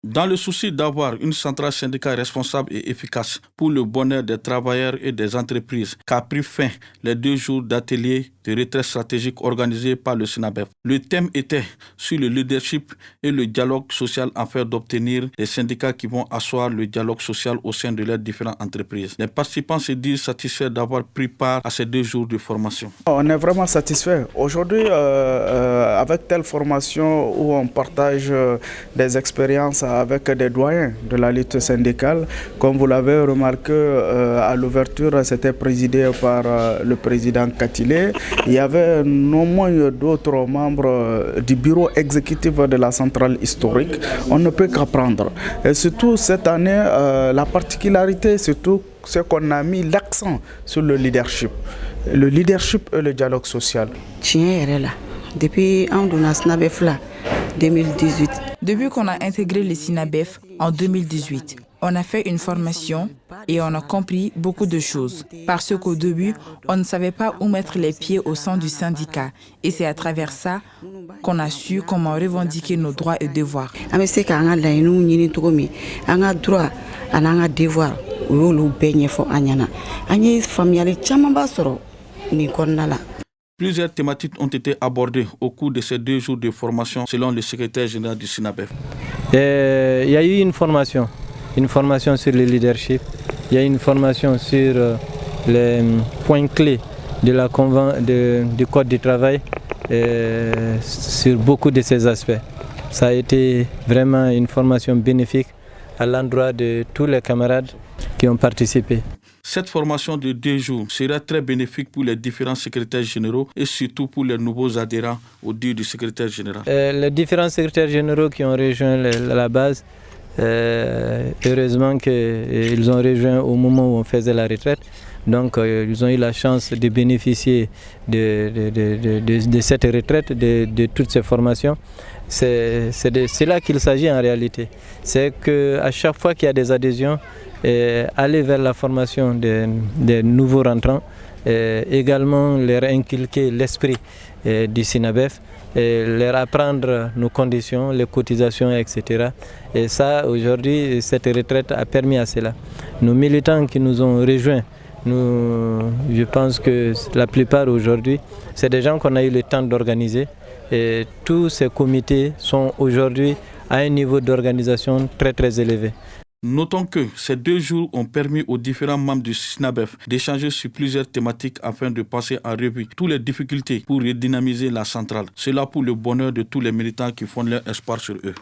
Dans le souci d'avoir une centrale syndicale responsable et efficace pour le bonheur des travailleurs et des entreprises, qu'a pris fin les 2 jours d'atelier de retraite stratégique organisés par le SYNABEF. Le thème était sur le leadership et le dialogue social afin d'obtenir des syndicats qui vont asseoir le dialogue social au sein de leurs différentes entreprises. Les participants se disent satisfaits d'avoir pris part à ces 2 jours de formation. On est vraiment satisfaits. Aujourd'hui, avec telle formation où on partage des expériences avec des doyens de la lutte syndicale, comme vous l'avez remarqué à l'ouverture, c'était présidé par le président Katilé. Il y avait non moins d'autres membres du bureau exécutif de la centrale historique. On ne peut qu'apprendre. Et surtout cette année, la particularité, surtout, c'est qu'on a mis l'accent sur le leadership. Le leadership et le dialogue social. Depuis 2018. Depuis qu'on a intégré le SYNABEF en 2018, on a fait une formation et on a compris beaucoup de choses. Parce qu'au début, on ne savait pas où mettre les pieds au sein du syndicat. Et c'est à travers ça qu'on a su comment revendiquer nos droits et devoirs. Plusieurs thématiques ont été abordées au cours de ces 2 jours de formation selon le secrétaire général du SYNABEF. Il y a eu une formation sur le leadership, il y a une formation sur les points clés du Code du travail sur beaucoup de ces aspects. Ça a été vraiment une formation bénéfique à l'endroit de tous les camarades qui ont participé. Cette formation de 2 jours sera très bénéfique pour les différents secrétaires généraux et surtout pour les nouveaux adhérents au dire du secrétaire général. Les différents secrétaires généraux qui ont rejoint la base, heureusement qu'ils ont rejoint au moment où on faisait la retraite. Donc ils ont eu la chance de bénéficier de cette retraite, de toutes ces formations. C'est là qu'il s'agit en réalité. C'est qu'à chaque fois qu'il y a des adhésions, aller vers la formation des nouveaux rentrants, également leur inculquer l'esprit du SYNABEF, leur apprendre nos conditions, les cotisations, etc. Et ça, aujourd'hui, cette retraite a permis à cela. Nos militants qui nous ont rejoints, je pense que la plupart aujourd'hui, c'est des gens qu'on a eu le temps d'organiser. Et tous ces comités sont aujourd'hui à un niveau d'organisation très très élevé. Notons que ces 2 jours ont permis aux différents membres du SYNABEF d'échanger sur plusieurs thématiques afin de passer en revue toutes les difficultés pour redynamiser la centrale. Cela pour le bonheur de tous les militants qui font leur espoir sur eux.